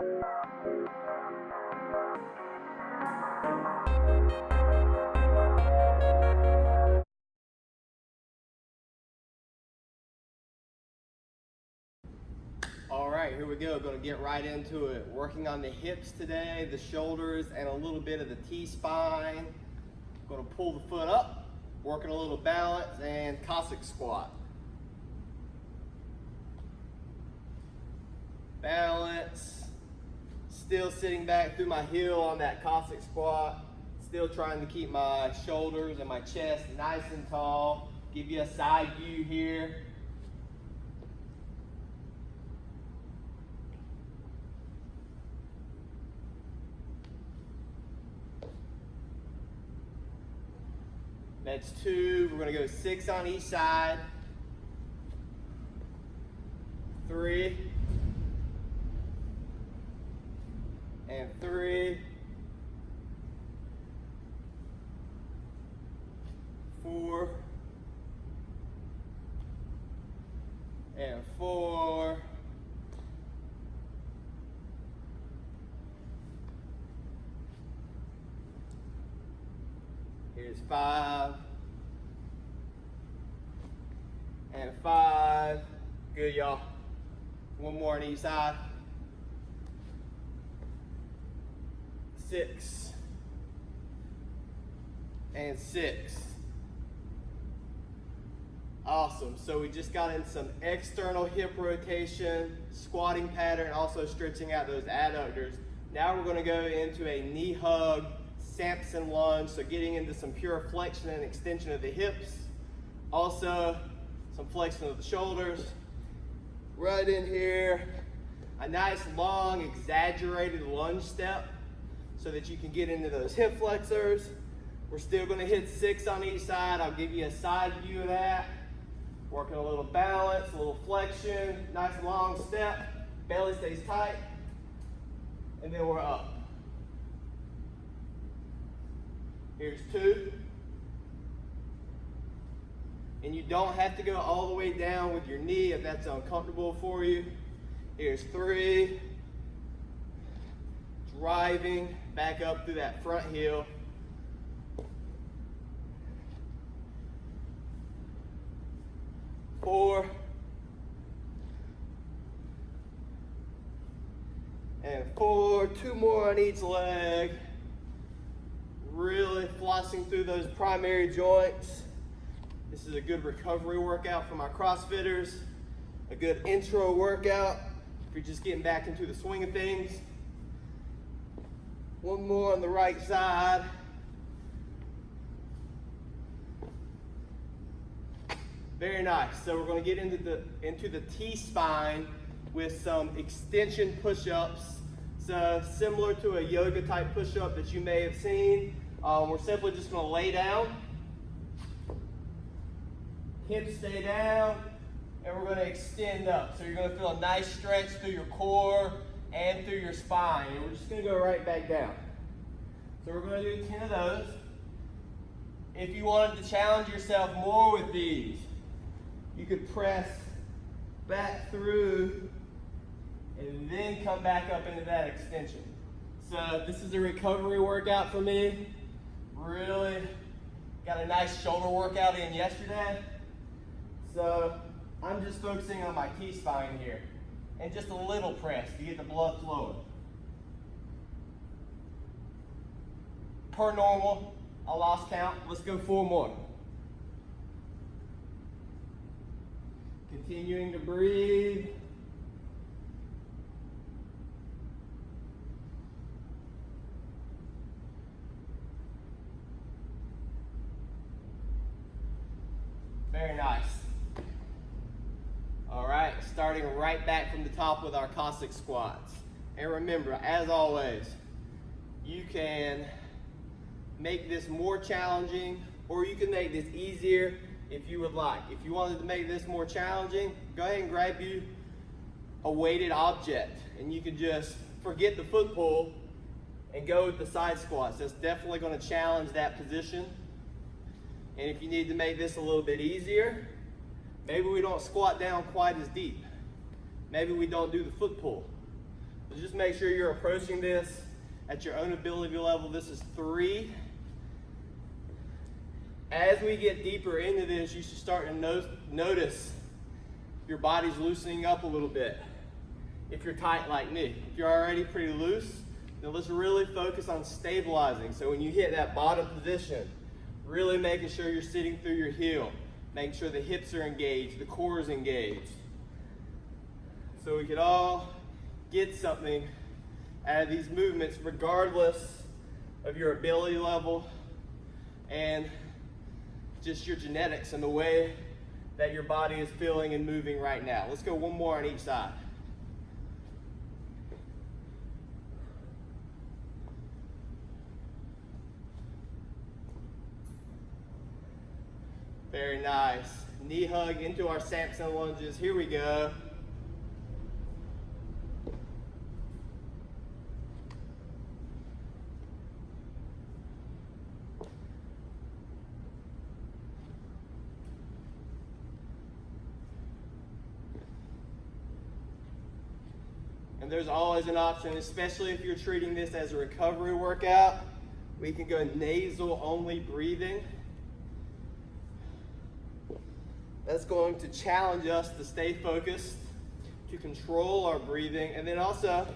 All right, here we go. Going to get right into it. Working on the hips today, the shoulders, and a little bit of the T-spine. Going to pull the foot up, working a little balance, and Cossack squat. Balance. Still sitting back through my heel on that Cossack squat. Still trying to keep my shoulders and my chest nice and tall. Give you a side view here. That's 2. We're going to go 6 on each side. 3. And 3. 4. And 4. Here's 5. And 5. Good, y'all. One more on each side. 6. And 6. Awesome. So we just got in some external hip rotation, squatting pattern, also stretching out those adductors. Now we're going to go into a knee hug, Samson lunge, so getting into some pure flexion and extension of the hips. Also, some flexion of the shoulders. Right in here, a nice long exaggerated lunge step so that you can get into those hip flexors. We're still going to hit 6 on each side. I'll give you a side view of that. Working a little balance, a little flexion, nice long step, belly stays tight, and then we're up. Here's 2. And you don't have to go all the way down with your knee if that's uncomfortable for you. Here's 3. Driving back up through that front heel. 4. And 4. 2 more on each leg. Really flossing through those primary joints. This is a good recovery workout for my CrossFitters. A good intro workout if you're just getting back into the swing of things. One more on the right side. Very nice. So we're going to get into the T-spine with some extension push-ups. So similar to a yoga type push-up that you may have seen. We're simply just going to lay down. Hips stay down. And we're going to extend up. So you're going to feel a nice stretch through your core and through your spine. And we're just going to go right back down. So we're going to do 10 of those. If you wanted to challenge yourself more with these, you could press back through and then come back up into that extension. So this is a recovery workout for me. Really got a nice shoulder workout in yesterday. So I'm just focusing on my T-spine here and just a little press to get the blood flowing. Per normal, I lost count. Let's go 4 more. Continuing to breathe. Very nice. All right, starting right back from the top with our Cossack squats. And remember, as always, you can make this more challenging or you can make this easier if you would like. If you wanted to make this more challenging, go ahead and grab you a weighted object and you can just forget the foot pull and go with the side squats. That's definitely going to challenge that position. And if you need to make this a little bit easier, maybe we don't squat down quite as deep. Maybe we don't do the foot pull. So just make sure you're approaching this at your own ability level. This is 3. As we get deeper into this, you should start to notice your body's loosening up a little bit. If you're tight like me, if you're already pretty loose, then let's really focus on stabilizing. So when you hit that bottom position, really making sure you're sitting through your heel, making sure the hips are engaged, the core is engaged. So we could all get something out of these movements regardless of your ability level and just your genetics and the way that your body is feeling and moving right now. Let's go one more on each side. Very nice. Knee hug into our Samson lunges. Here we go. And there's always an option, especially if you're treating this as a recovery workout. We can go nasal only breathing. That's going to challenge us to stay focused, to control our breathing, and then also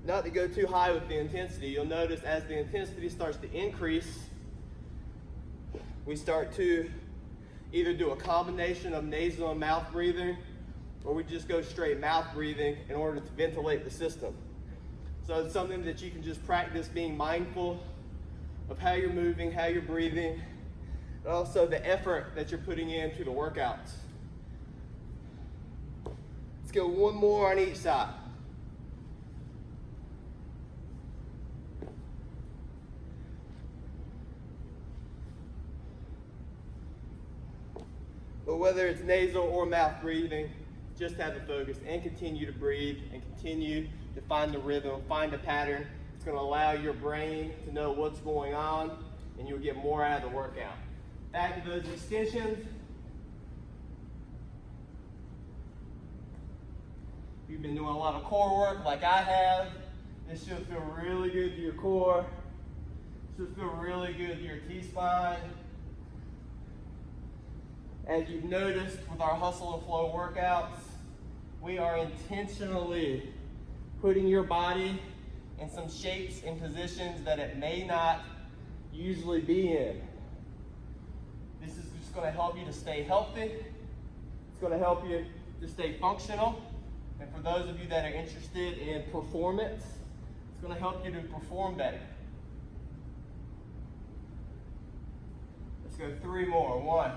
not to go too high with the intensity. You'll notice as the intensity starts to increase, we start to either do a combination of nasal and mouth breathing, or we just go straight mouth breathing in order to ventilate the system. So it's something that you can just practice being mindful of how you're moving, how you're breathing, and also the effort that you're putting into the workouts. Let's go one more on each side. But whether it's nasal or mouth breathing, just have the focus and continue to breathe and continue to find the rhythm, find a pattern. It's going to allow your brain to know what's going on, and you'll get more out of the workout. Back to those extensions. If you've been doing a lot of core work like I have, this should feel really good to your core. Should feel really good to your T-spine. As you've noticed with our hustle and flow workouts, we are intentionally putting your body in some shapes and positions that it may not usually be in. This is just going to help you to stay healthy. It's going to help you to stay functional. And for those of you that are interested in performance, it's going to help you to perform better. Let's go 3 more. 1,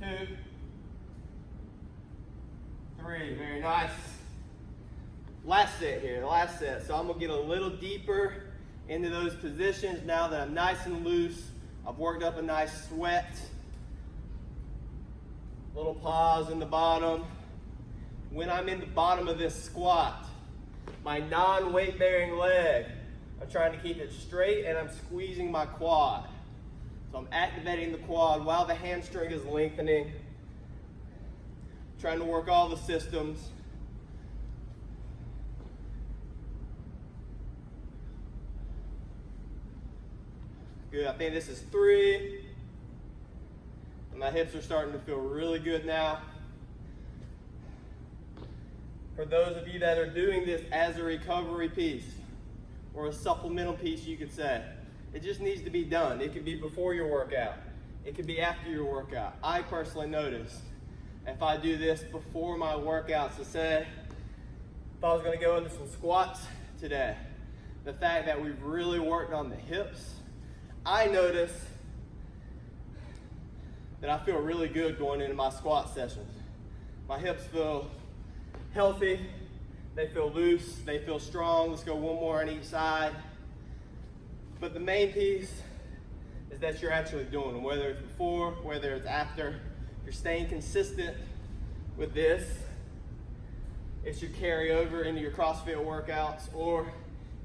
2, 3. Very nice. Last set here, last set. So I'm going to get a little deeper into those positions now that I'm nice and loose. I've worked up a nice sweat. Little pause in the bottom. When I'm in the bottom of this squat, my non-weight bearing leg, I'm trying to keep it straight and I'm squeezing my quad. So I'm activating the quad while the hamstring is lengthening. Trying to work all the systems. Good, I think this is 3. And my hips are starting to feel really good now. For those of you that are doing this as a recovery piece, or a supplemental piece you could say, it just needs to be done. It could be before your workout. It could be after your workout. I personally notice if I do this before my workout, so say if I was gonna go into some squats today, the fact that we've really worked on the hips, I notice that I feel really good going into my squat sessions. My hips feel healthy, they feel loose, they feel strong. Let's go one more on each side. But the main piece is that you're actually doing them, whether it's before, whether it's after. You're staying consistent with this. It should carry over into your CrossFit workouts, or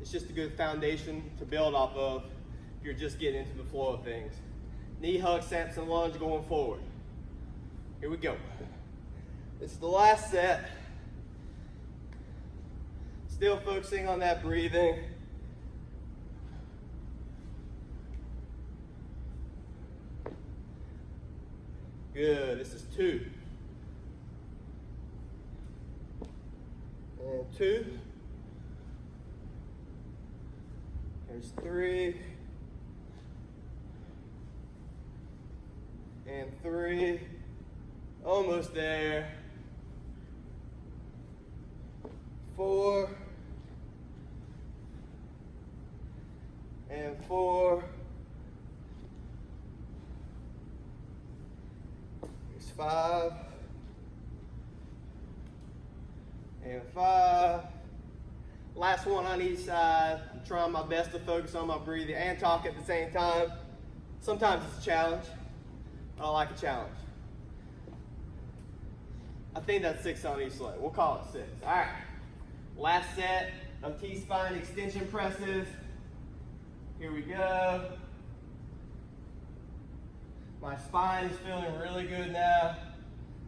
it's just a good foundation to build off of if you're just getting into the flow of things. Knee hug, Samson lunge going forward. Here we go. This is the last set. Still focusing on that breathing. Good, this is 2. And 2. There's 3. And 3. Almost there. 4. And 4. There's 5. And 5. Last one on each side. I'm trying my best to focus on my breathing and talk at the same time. Sometimes it's a challenge. I like a challenge. I think that's 6 on each leg. We'll call it 6. All right. Last set of T-spine extension presses. Here we go. My spine is feeling really good now.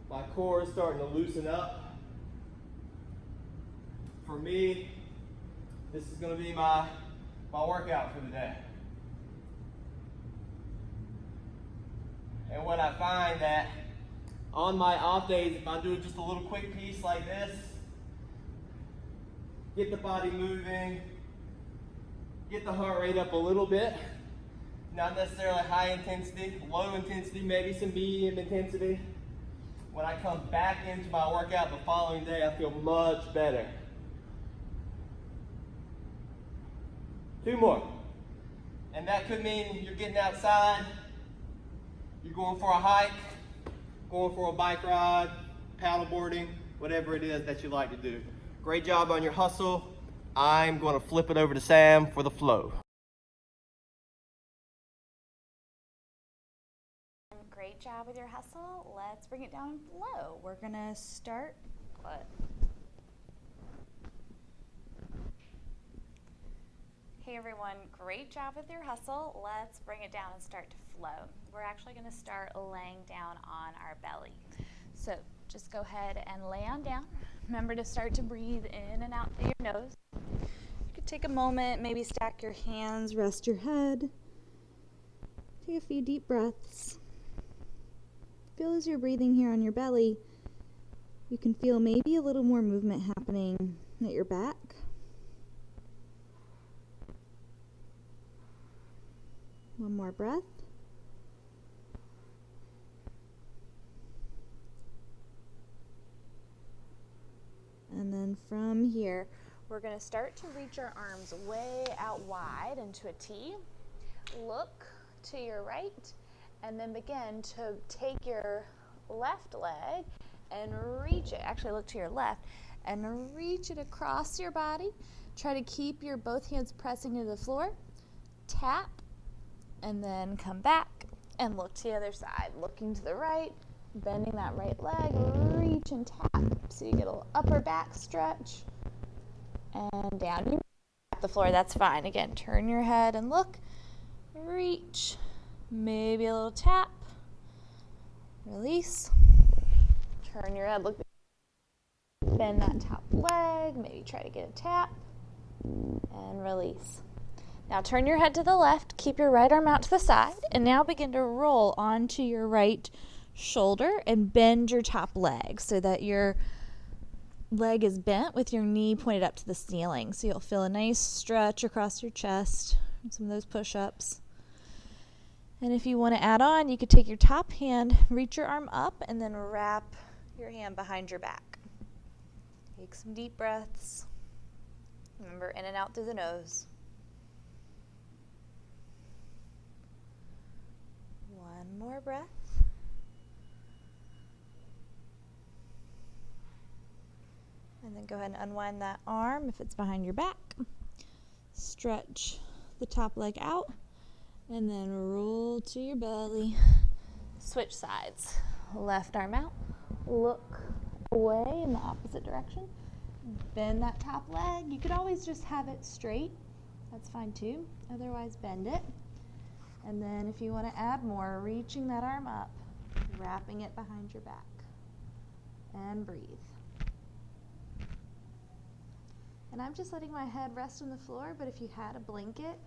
My core is starting to loosen up. For me, this is going to be my workout for the day. And what I find that on my off days, if I do just a little quick piece like this, get the body moving, get the heart rate up a little bit, not necessarily high intensity, low intensity, maybe some medium intensity. When I come back into my workout the following day, I feel much better. 2 more. And that could mean you're getting outside, you're going for a hike, going for a bike ride, paddle boarding, whatever it is that you like to do. Great job on your hustle. I'm going to flip it over to Sam for the flow. Great job with your hustle. Let's bring it down and flow. We're going to start. Hey everyone, great job with your hustle. Let's bring it down and start to flow. We're actually going to start laying down on our belly. So just go ahead and lay on down. Remember to start to breathe in and out through your nose. You could take a moment, maybe stack your hands, rest your head. Take a few deep breaths. Feel as you're breathing here on your belly, you can feel maybe a little more movement happening at your back. One more breath. And then from here, we're going to start to reach our arms way out wide into a T. Look to your right, and then begin to take your left leg and reach it. Actually, look to your left and reach it across your body. Try to keep your both hands pressing into the floor. Tap. And then come back and look to the other side. Looking to the right, bending that right leg, reach and tap. So you get a little upper back stretch. And down. You tap the floor, that's fine. Again, turn your head and look. Reach. Maybe a little tap. Release. Turn your head, look. Bend that top leg. Maybe try to get a tap. And release. Now turn your head to the left, keep your right arm out to the side, and now begin to roll onto your right shoulder and bend your top leg so that your leg is bent with your knee pointed up to the ceiling. So you'll feel a nice stretch across your chest, some of those push-ups. And if you want to add on, you could take your top hand, reach your arm up, and then wrap your hand behind your back. Take some deep breaths. Remember, in and out through the nose. One more breath. And then go ahead and unwind that arm if it's behind your back. Stretch the top leg out and then roll to your belly. Switch sides. Left arm out. Look away in the opposite direction. Bend that top leg. You could always just have it straight. That's fine too. Otherwise, bend it. And then if you want to add more, reaching that arm up, wrapping it behind your back. And breathe. And I'm just letting my head rest on the floor, but if you had a blanket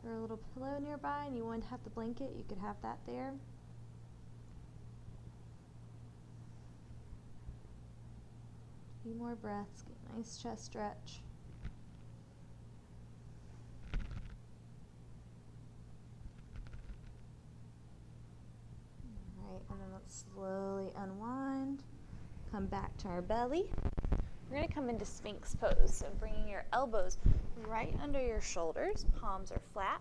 or a little pillow nearby and you wanted to have the blanket, you could have that there. A few more breaths, get a nice chest stretch. Alright, and then let's slowly unwind. Come back to our belly. We're going to come into Sphinx pose, so bringing your elbows right under your shoulders, palms are flat,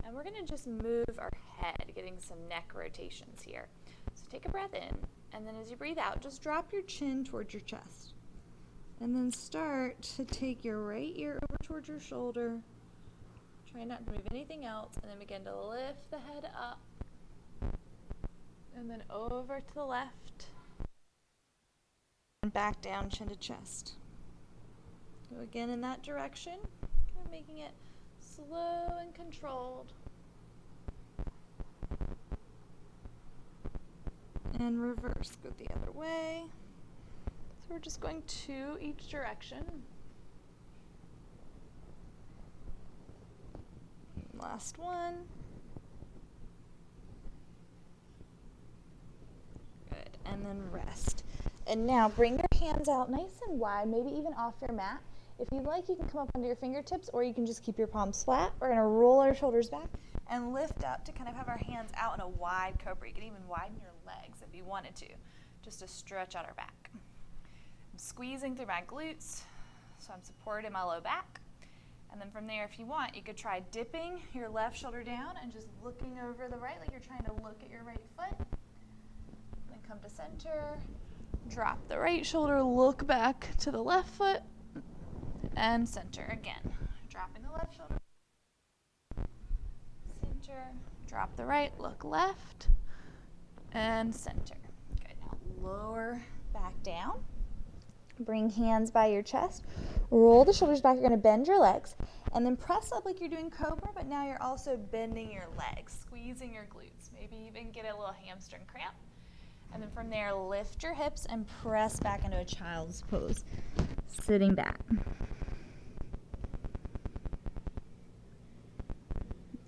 and we're going to just move our head, getting some neck rotations here. So take a breath in, and then as you breathe out, just drop your chin towards your chest. And then start to take your right ear over towards your shoulder. Try not to move anything else, and then begin to lift the head up, and then over to the left. And back down, chin to chest. Go again in that direction, kind of making it slow and controlled. And reverse, go the other way. So we're just going to each direction. Last one. Good, and then rest. And now bring your hands out nice and wide, maybe even off your mat. If you'd like, you can come up under your fingertips, or you can just keep your palms flat. We're going to roll our shoulders back and lift up to kind of have our hands out in a wide cobra. You can even widen your legs if you wanted to, just to stretch out our back. I'm squeezing through my glutes, so I'm supported in my low back. And then from there, if you want, you could try dipping your left shoulder down and just looking over the right, like you're trying to look at your right foot. Then come to center. Drop the right shoulder, look back to the left foot, and center again. Dropping the left shoulder, center, drop the right, look left, and center. Good, now lower back down. Bring hands by your chest, roll the shoulders back, you're gonna bend your legs, and then press up like you're doing cobra, but now you're also bending your legs, squeezing your glutes, maybe even get a little hamstring cramp. And then from there, lift your hips and press back into a child's pose, sitting back.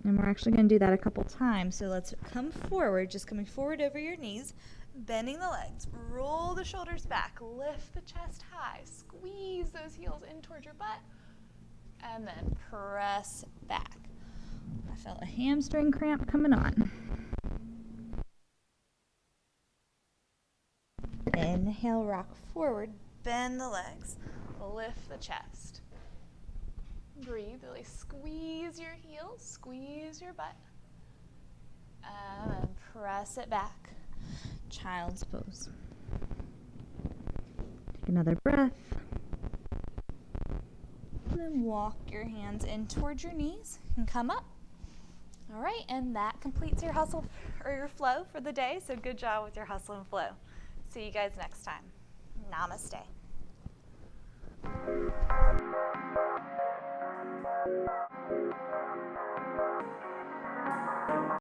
And we're actually going to do that a couple times. So let's come forward, just coming forward over your knees, bending the legs, roll the shoulders back, lift the chest high, squeeze those heels in towards your butt, and then press back. I felt a hamstring cramp coming on. Inhale, rock forward, bend the legs, lift the chest. Breathe, really squeeze your heels, squeeze your butt, and then press it back. Child's pose. Take another breath. And then walk your hands in towards your knees and come up. All right, and that completes your hustle or your flow for the day. So good job with your hustle and flow. See you guys next time. Namaste.